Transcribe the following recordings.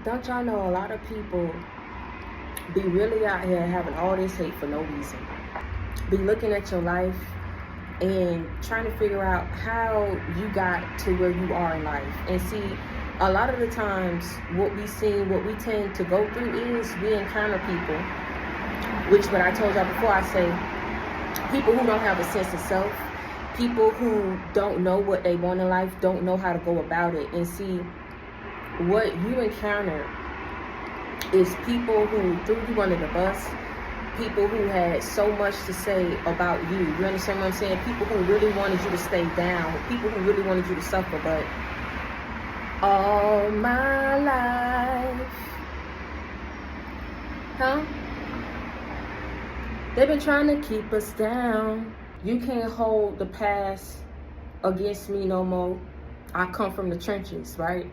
Don't y'all know a lot of people be really out here having all this hate for no reason? Be looking at your life and trying to figure out how you got to where you are in life. And see, a lot of the times what we tend to go through is we encounter people, which what I told y'all before, I say people who don't have a sense of self, people who don't know what they want in life, don't know how to go about it. And see, what you encounter is people who threw you under the bus, people who had so much to say about you. You understand what I'm saying? People who really wanted you to stay down, people who really wanted you to suffer. But all my life, they've been trying to keep us down. You can't hold the past against me no more. I come from the trenches, right?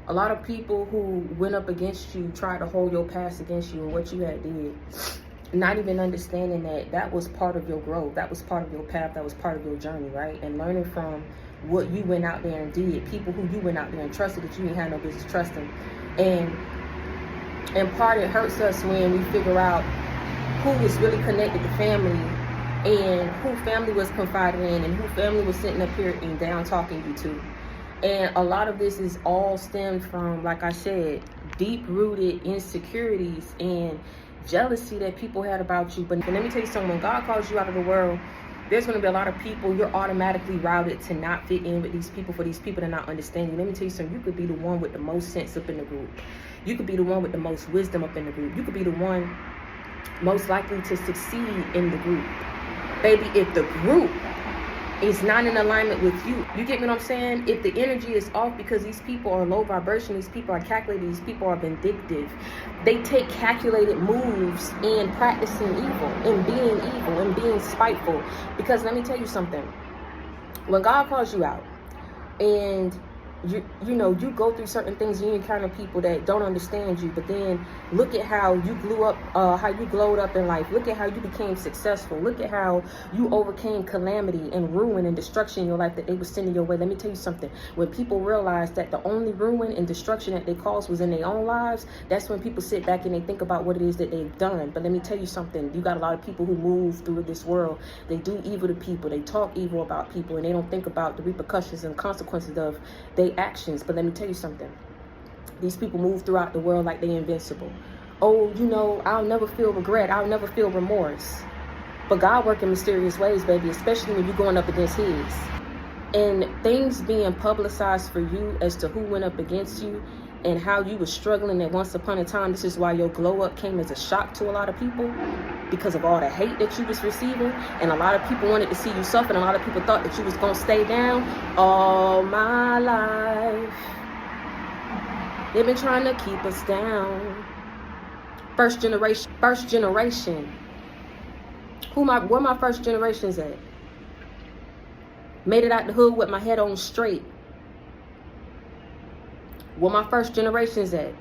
A lot of people who went up against you tried to hold your past against you and what you had did. Not even understanding that that was part of your growth. That was part of your path. That was part of your journey, right? And learning from what you went out there and did. People who you went out there and trusted that you ain't had no business trusting. And in part, it hurts us when we figure out who was really connected to family and who family was confided in and who family was sitting up here and down talking you to. And a lot of this is all stemmed from, like I said, deep-rooted insecurities and jealousy that people had about you. But let me tell you something, when God calls you out of the world, there's going to be a lot of people, you're automatically routed to not fit in with these people, for these people to not understand you. Let me tell you something, you could be the one with the most sense up in the group. You could be the one with the most wisdom up in the group. You could be the one most likely to succeed in the group. Baby, if the group is not in alignment with you, you get what I'm saying? If the energy is off because these people are low vibration, these people are calculated, these people are vindictive, they take calculated moves in practicing evil, in being evil, and being spiteful. Because let me tell you something, when God calls you out and you go through certain things and you encounter people that don't understand you, but then look at how you glowed up in life. Look at how you became successful. Look at how you overcame calamity and ruin and destruction in your life that they were sending your way. Let me tell you something. When people realize that the only ruin and destruction that they caused was in their own lives, that's when people sit back and they think about what it is that they've done. But let me tell you something. You got a lot of people who move through this world. They do evil to people. They talk evil about people, and they don't think about the repercussions and consequences of their actions. But let me tell you something, these people move throughout the world like they're invincible. Oh, I'll never feel regret, I'll never feel remorse. But God works in mysterious ways, baby, especially when you're going up against his. And things being publicized for you as to who went up against you and how you were struggling at once upon a time. This is why your glow up came as a shock to a lot of people, because of all the hate that you was receiving. And a lot of people wanted to see you suffer, and a lot of people thought that you was going to stay down. All my life, they've been trying to keep us down. First generation. Where my first generations at? Made it out the hood with my head on straight. Where my first generations at?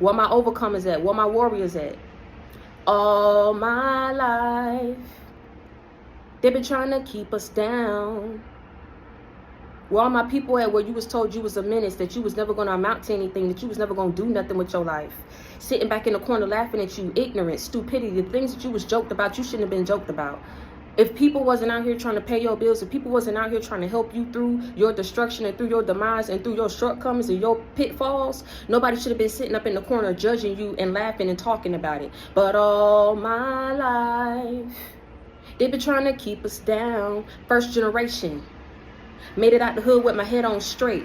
Where my overcomers at? Where my warriors at? All my life, they've been trying to keep us down. Where all my people at, where you was told you was a menace, that you was never going to amount to anything, that you was never going to do nothing with your life. Sitting back in the corner laughing at you, ignorance, stupidity, the things that you was joked about, you shouldn't have been joked about. If people wasn't out here trying to pay your bills, if people wasn't out here trying to help you through your destruction and through your demise and through your shortcomings and your pitfalls, nobody should have been sitting up in the corner judging you and laughing and talking about it. But all my life, they've been trying to keep us down. First generation. Made it out the hood with my head on straight.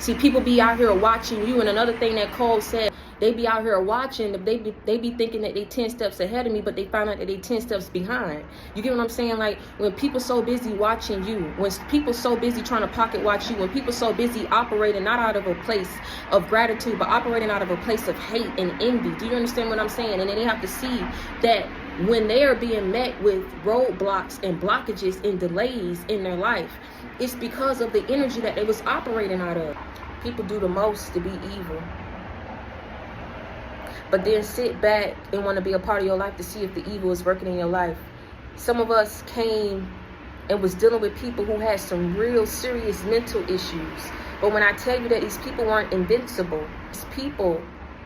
See, people be out here watching you. And another thing that Cole said, they be out here watching, they be thinking that they 10 steps ahead of me, but they find out that they 10 steps behind. You get what I'm saying? Like, when people so busy watching you, when people so busy trying to pocket watch you, when people so busy operating not out of a place of gratitude, but operating out of a place of hate and envy. Do you understand what I'm saying? And then they have to see that when they are being met with roadblocks and blockages and delays in their life, it's because of the energy that they was operating out of. People do the most to be evil, but then sit back and want to be a part of your life to see if the evil is working in your life. Some of us came and was dealing with people who had some real serious mental issues, But when I tell you that these people aren't invincible, these people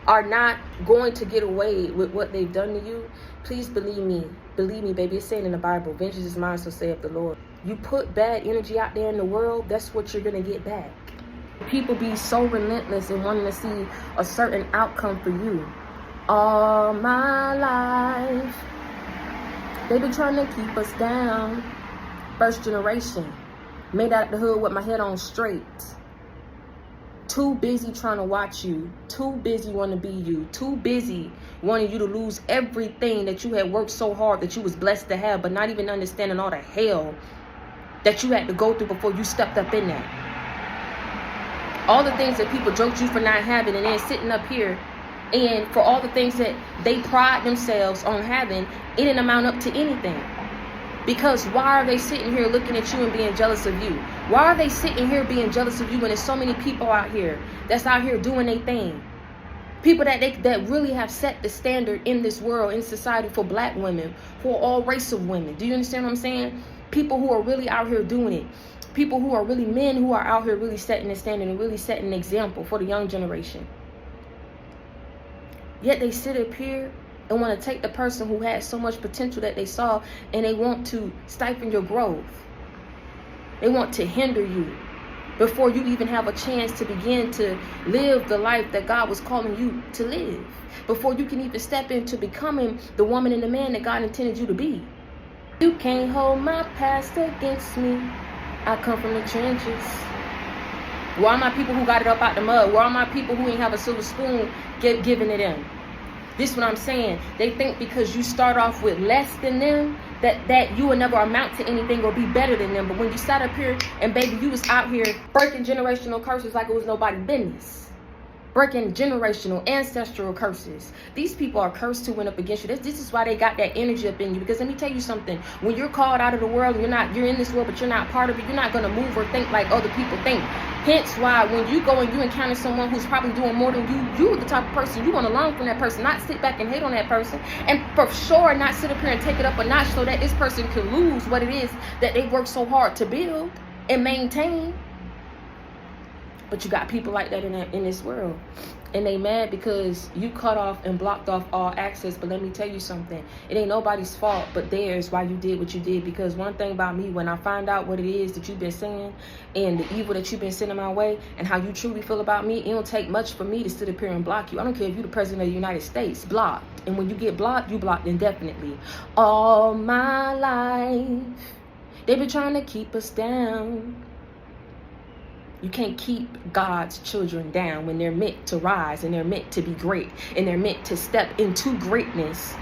are not going to get away with what they've done to you, please believe me. Believe me, baby. It's saying in the Bible, vengeance is mine, so saith the Lord. You put bad energy out there in the world, that's what you're going to get back. People be so relentless in wanting to see a certain outcome for you. All my life, they been trying to keep us down. First generation, made out the hood with my head on straight. Too busy trying to watch you. Too busy wanting to be you. Too busy wanting you to lose everything that you had worked so hard that you was blessed to have, but not even understanding all the hell that you had to go through before you stepped up in that. All the things that people joked you for not having, and then sitting up here, and for all the things that they pride themselves on having, it didn't amount up to anything. Because why are they sitting here looking at you and being jealous of you? Why are they sitting here being jealous of you when there's so many people out here that's out here doing their thing? People that really have set the standard in this world, in society, for black women, for all race of women. Do you understand what I'm saying? People who are really out here doing it. People who are really men who are out here really setting the standard and really setting an example for the young generation. Yet they sit up here and want to take the person who had so much potential that they saw, and they want to stifle your growth. They want to hinder you before you even have a chance to begin to live the life that God was calling you to live. Before you can even step into becoming the woman and the man that God intended you to be. You can't hold my past against me. I come from the trenches. Where are my people who got it up out the mud? Where are my people who ain't have a silver spoon giving it in? This is what I'm saying. They think because you start off with less than them, that you will never amount to anything or be better than them. But when you sat up here and baby, you was out here breaking generational curses like it was nobody's business. Breaking generational, ancestral curses. These people are cursed who went up against you. This is why they got that energy up in you. Because let me tell you something. When you're called out of the world, you're in this world, but you're not part of it. You're not going to move or think like other people think. Hence why when you go and you encounter someone who's probably doing more than you, you're the type of person you want to learn from that person, not sit back and hate on that person. And for sure, not sit up here and take it up a notch so that this person can lose what it is that they worked so hard to build and maintain. But you got people like that in this world. And they mad because you cut off and blocked off all access. But let me tell you something. It ain't nobody's fault but theirs why you did what you did. Because one thing about me, when I find out what it is that you've been saying and the evil that you've been sending my way and how you truly feel about me, it don't take much for me to sit up here and block you. I don't care if you're the president of the United States. Blocked. And when you get blocked, you blocked indefinitely. All my life, they've been trying to keep us down. You can't keep God's children down when they're meant to rise and they're meant to be great and they're meant to step into greatness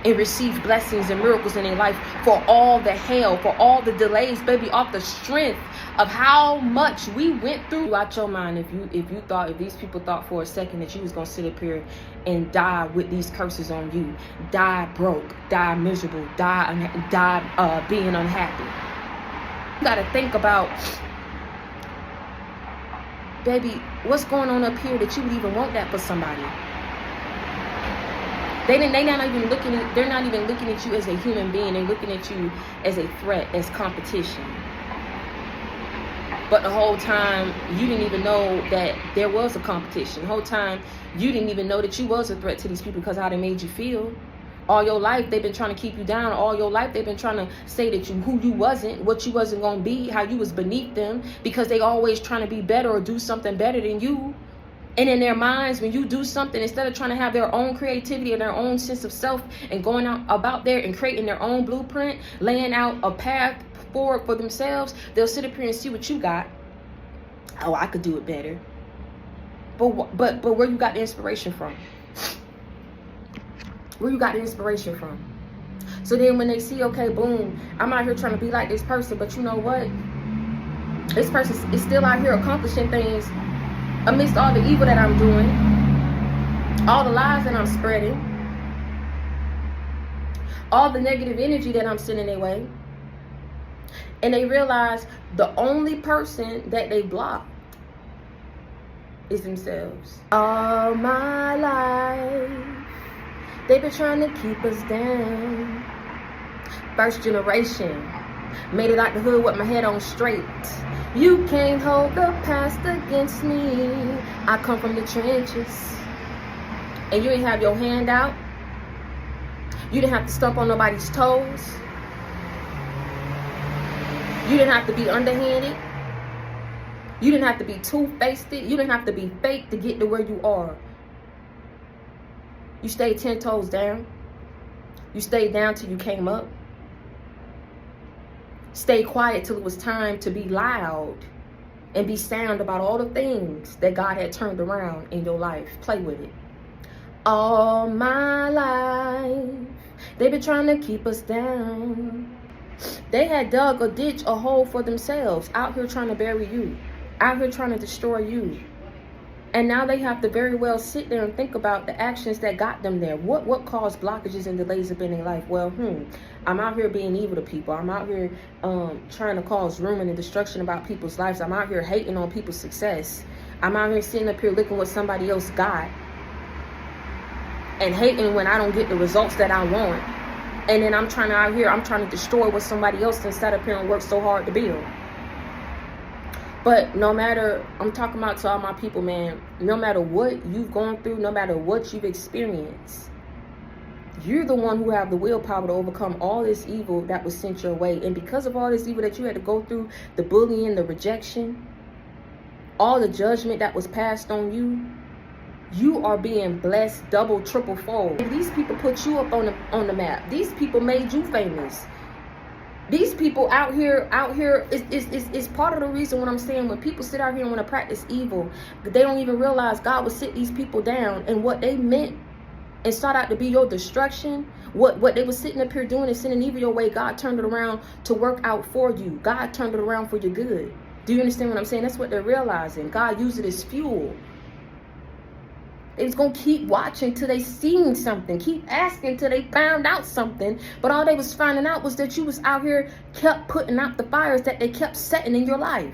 and receive blessings and miracles in their life for all the hell, for all the delays, baby, off the strength of how much we went through. Out your mind if these people thought for a second that you was gonna sit up here and die with these curses on you, die broke, die miserable, die being unhappy. You gotta think about, baby, what's going on up here that you would even want that for somebody? They're not even looking at you as a human being. They're looking at you as a threat, as competition. But the whole time, you didn't even know that there was a competition. The whole time, you didn't even know that you was a threat to these people because how they made you feel. All your life, they've been trying to keep you down. All your life, they've been trying to say that who you wasn't, what you wasn't going to be, how you was beneath them, because they always trying to be better or do something better than you. And in their minds, when you do something, instead of trying to have their own creativity and their own sense of self and going out about there and creating their own blueprint, laying out a path forward for themselves, they'll sit up here and see what you got. Oh, I could do it better. But where you got the inspiration from? Where you got the inspiration from? So then when they see, okay, boom, I'm out here trying to be like this person, but you know what? This person is still out here accomplishing things amidst all the evil that I'm doing, all the lies that I'm spreading, all the negative energy that I'm sending their way. And they realize the only person that they blocked is themselves. All my life, they've been trying to keep us down. First generation, made it out the hood with my head on straight. You can't hold the past against me. I come from the trenches. And you didn't have your hand out. You didn't have to stomp on nobody's toes. You didn't have to be underhanded. You didn't have to be two-faced. You didn't have to be fake to get to where you are. You stayed 10 toes down. You stayed down till you came up. Stay quiet till it was time to be loud and be sound about all the things that God had turned around in your life. Play with it. All my life, they've been trying to keep us down. They had dug a ditch, a hole for themselves, out here trying to bury you, out here trying to destroy you. And now they have to very well sit there and think about the actions that got them there. What caused blockages and delays up in their life? Well, I'm out here being evil to people. I'm out here trying to cause ruin and destruction about people's lives. I'm out here hating on people's success. I'm out here sitting up here looking what somebody else got and hating when I don't get the results that I want. And then I'm trying to destroy what somebody else instead of here and work so hard to build. But no matter, I'm talking about to all my people, man, no matter what you've gone through, no matter what you've experienced, you're the one who have the willpower to overcome all this evil that was sent your way. And because of all this evil that you had to go through, the bullying, the rejection, all the judgment that was passed on you, you are being blessed double, triple fold. These people put you up on the map. These people made you famous. These people out here is part of the reason what I'm saying. When people sit out here and want to practice evil, they don't even realize God would sit these people down, and what they meant and sought out to be your destruction, what they were sitting up here doing and sending evil your way, God turned it around to work out for you. God turned it around for your good. Do you understand what I'm saying? That's what they're realizing. God used it as fuel. It's going to keep watching till they seen something. Keep asking till they found out something. But all they was finding out was that you was out here kept putting out the fires that they kept setting in your life.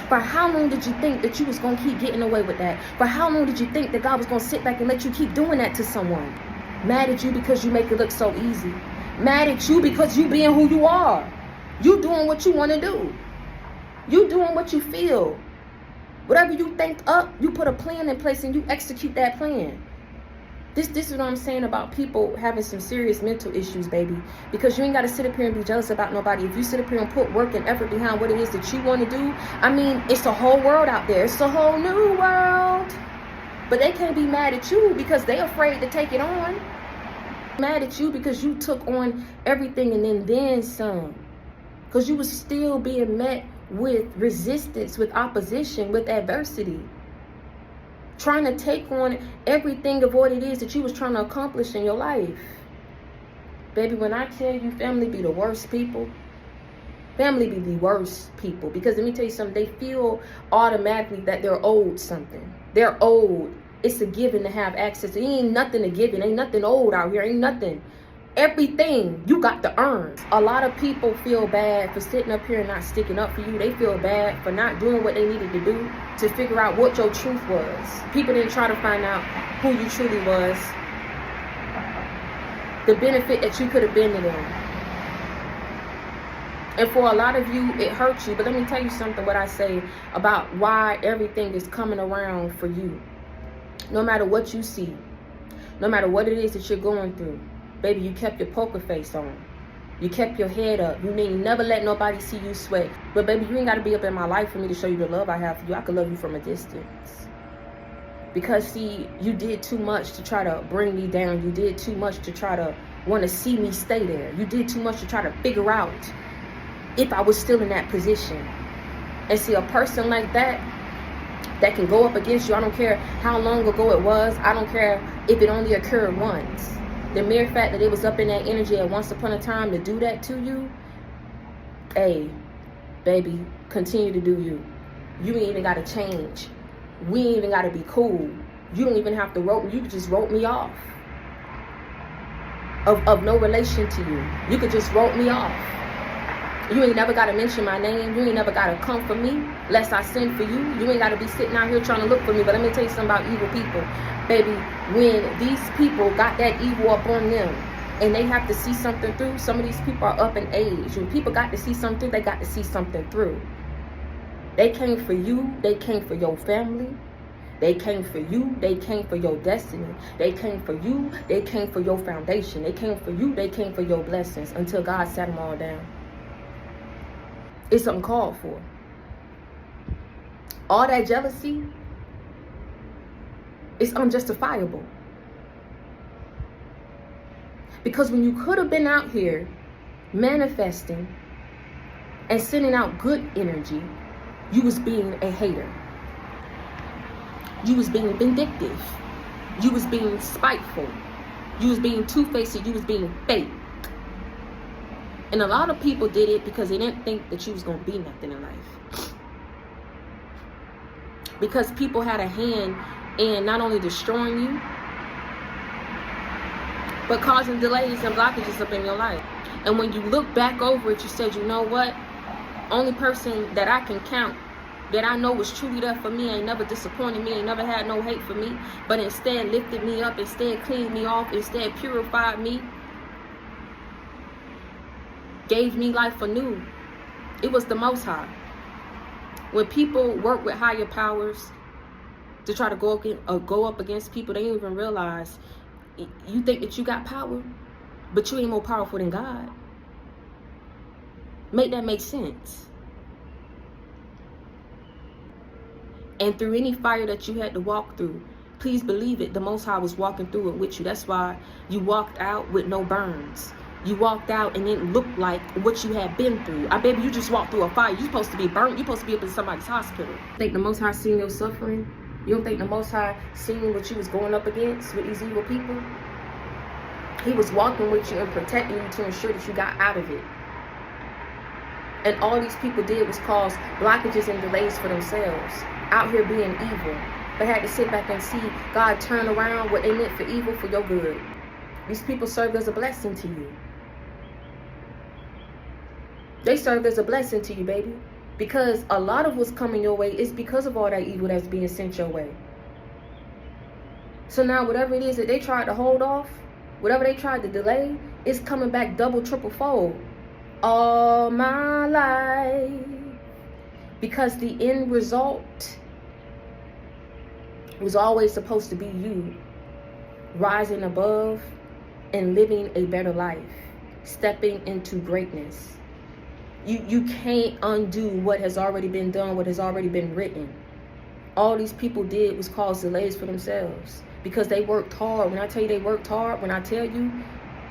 For how long did you think that you was going to keep getting away with that? For how long did you think that God was going to sit back and let you keep doing that to someone? Mad at you because you make it look so easy. Mad at you because you being who you are. You doing what you want to do. You doing what you feel. Whatever you think up, you put a plan in place and you execute that plan. This is what I'm saying about people having some serious mental issues, baby. Because you ain't got to sit up here and be jealous about nobody. If you sit up here and put work and effort behind what it is that you want to do, I mean, it's a whole world out there. It's a whole new world. But they can't be mad at you because they're afraid to take it on. Mad at you because you took on everything and then some. Because you was still being met with resistance, with opposition, with adversity, trying to take on everything of what it is that you was trying to accomplish in your life. Baby, when I tell you family be the worst people, family be the worst people. Because let me tell you something, they feel automatically that they're owed something. They're owed. It's a given to have access. It ain't nothing to give. It ain't nothing owed out here. Ain't nothing. Everything you got to earn. A lot of people feel bad for sitting up here and not sticking up for you. They feel bad for not doing what they needed to do to figure out what your truth was. People didn't try to find out who you truly was, the benefit that you could have been to them. And for a lot of you, it hurts you. But let me tell you something, what I say about why everything is coming around for you. No matter what you see, no matter what it is that you're going through, baby, you kept your poker face on. You kept your head up. You ain't never let nobody see you sweat. But baby, you ain't got to be up in my life for me to show you the love I have for you. I can love you from a distance. Because see, you did too much to try to bring me down. You did too much to try to want to see me stay there. You did too much to try to figure out if I was still in that position. And see, a person like that can go up against you. I don't care how long ago it was. I don't care if it only occurred once. The mere fact that it was up in that energy at once upon a time to do that to you, hey, baby, continue to do you. You ain't even got to change. We ain't even got to be cool. You don't even have to rope. You could just rope me off of no relation to you. You could just rope me off. You ain't never got to mention my name. You ain't never got to come for me lest I send for you. You ain't got to be sitting out here trying to look for me. But let me tell you something about evil people. Baby, when these people got that evil up on them and they have to see something through, some of these people are up in age. When people got to see something, they got to see something through. They came for you. They came for your family. They came for you. They came for your destiny. They came for you. They came for your foundation. They came for you. They came for your blessings until God sat them all down. It's uncalled for. All that jealousy is unjustifiable. Because when you could have been out here manifesting and sending out good energy, you was being a hater. You was being vindictive. You was being spiteful. You was being two-faced. You was being fake. And a lot of people did it because they didn't think that you was going to be nothing in life. Because people had a hand in not only destroying you, but causing delays and blockages up in your life. And when you look back over it, you said, you know what? Only person that I can count that I know was truly there for me, ain't never disappointed me, ain't never had no hate for me, but instead lifted me up, instead cleaned me off, instead purified me, gave me life anew. It was the Most High. When people work with higher powers to try to go up against people, they don't even realize, you think that you got power, but you ain't more powerful than God. Make that make sense. And through any fire that you had to walk through, please believe it, the Most High was walking through it with you. That's why you walked out with no burns. You walked out and it looked like what you had been through. I bet you just walked through a fire. You're supposed to be burnt. You're supposed to be up in somebody's hospital. You think the Most High seen your suffering? You don't think the Most High seen what you was going up against with these evil people? He was walking with you and protecting you to ensure that you got out of it. And all these people did was cause blockages and delays for themselves, out here being evil. They had to sit back and see God turn around what they meant for evil for your good. These people served as a blessing to you. They served as a blessing to you, baby. Because a lot of what's coming your way is because of all that evil that's being sent your way. So now whatever it is that they tried to hold off, whatever they tried to delay, it's coming back double, triple fold. All my life. Because the end result was always supposed to be you rising above and living a better life, stepping into greatness. You can't undo what has already been done, what has already been written. All these people did was cause delays for themselves because they worked hard. When I tell you they worked hard, when I tell you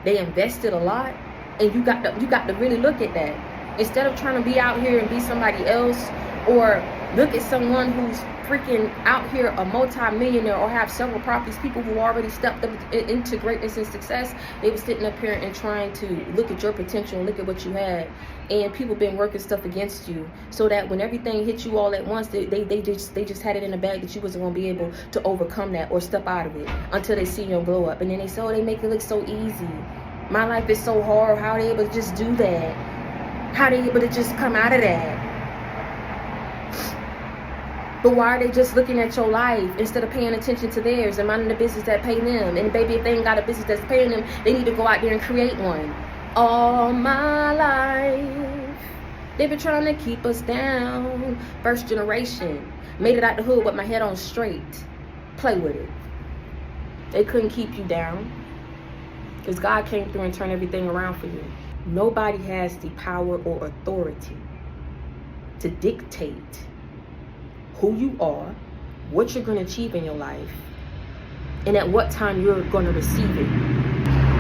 they invested a lot, and you got to really look at that. Instead of trying to be out here and be somebody else, or look at someone who's freaking out here a multi-millionaire or have several properties, people who already stepped up into greatness and success, they were sitting up here and trying to look at your potential and look at what you had. And people been working stuff against you so that when everything hit you all at once, they just had it in the bag that you wasn't going to be able to overcome that or step out of it until they see your glow up. And then they say, oh, they make it look so easy. My life is so hard. How are they able to just do that? How are they able to just come out of that? But why are they just looking at your life instead of paying attention to theirs and minding the business that pay them? And baby, if they ain't got a business that's paying them, they need to go out there and create one. All my life, they've been trying to keep us down. First generation, made it out the hood with my head on straight. Play with it. They couldn't keep you down because God came through and turned everything around for you. Nobody has the power or authority to dictate who you are, what you're going to achieve in your life, and at what time you're going to receive it.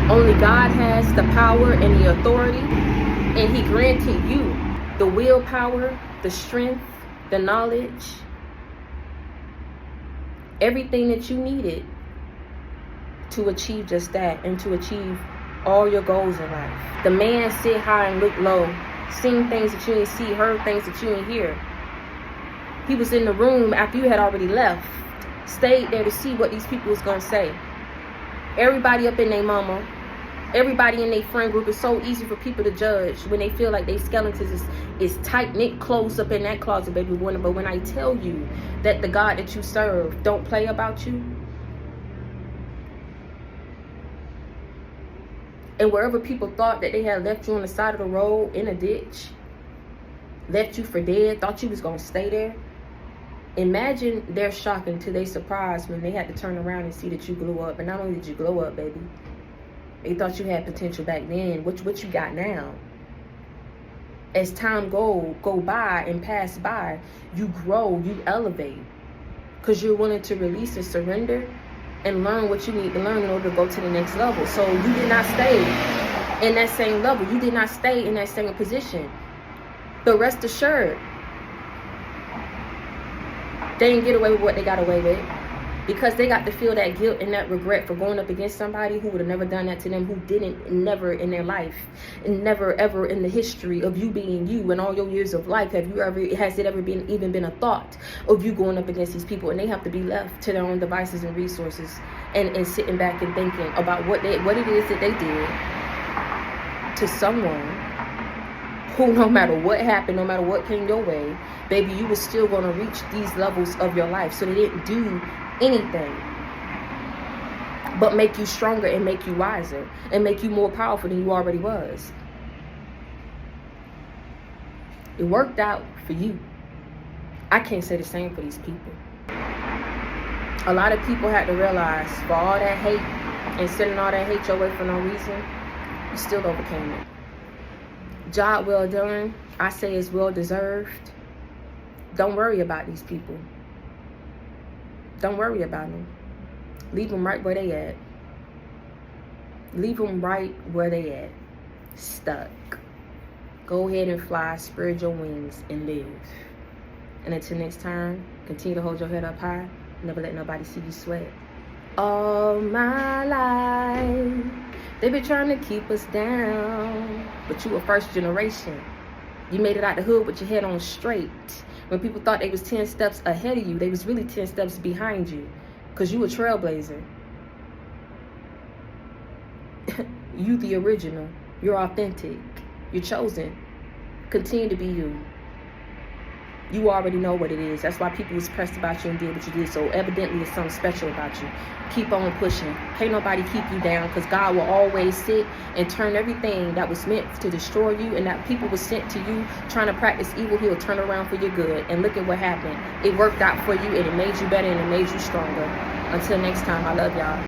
Only God has the power and the authority, and He granted you the willpower, the strength, the knowledge, everything that you needed to achieve just that and to achieve all your goals in life. The man sit high and look low, seen things that you didn't see, heard things that you didn't hear. He was in the room after you had already left, stayed there to see what these people was going to say. Everybody up in their mama, everybody in their friend group, is so easy for people to judge when they feel like their skeletons is tight-knit close up in that closet, baby. But when I tell you that the God that you serve don't play about you, and wherever people thought that they had left you on the side of the road in a ditch, left you for dead, thought you was going to stay there. Imagine their shock until they surprised when they had to turn around and see that you grew up. And not only did you grow up, baby, they thought you had potential back then. What you got now? As time go by and pass by, you grow, you elevate. Because you're willing to release and surrender and learn what you need to learn in order to go to the next level. So you did not stay in that same level. You did not stay in that same position. But rest assured, they didn't get away with what they got away with, because they got to feel that guilt and that regret for going up against somebody who would have never done that to them, who didn't, never in their life, and never ever in the history of you being you and all your years of life has it ever been even been a thought of you going up against these people. And they have to be left to their own devices and resources and sitting back and thinking about what it is that they did to someone who, no matter what happened, no matter what came your way, baby, you were still going to reach these levels of your life. So they didn't do anything but make you stronger and make you wiser and make you more powerful than you already was. It worked out for you. I can't say the same for these people. A lot of people had to realize, for all that hate and sending all that hate your way for no reason, you still overcame it. Job well done. I say it's well deserved. Don't worry about these people. Don't worry about them. Leave them right where they at. Leave them right where they at. Stuck. Go ahead and fly, spread your wings, and live. And until next time, continue to hold your head up high. Never let nobody see you sweat. All my life, they've been trying to keep us down. But you were first generation. You made it out the hood with your head on straight. When people thought they was 10 steps ahead of you, they was really 10 steps behind you. Because you a trailblazer. You the original. You're authentic. You're chosen. Continue to be you. You already know what it is. That's why people was pressed about you and did what you did. So evidently there's something special about you. Keep on pushing. Can't nobody keep you down, because God will always sit and turn everything that was meant to destroy you and that people were sent to you trying to practice evil, he'll turn around for your good. And look at what happened. It worked out for you, and it made you better, and it made you stronger. Until next time, I love y'all.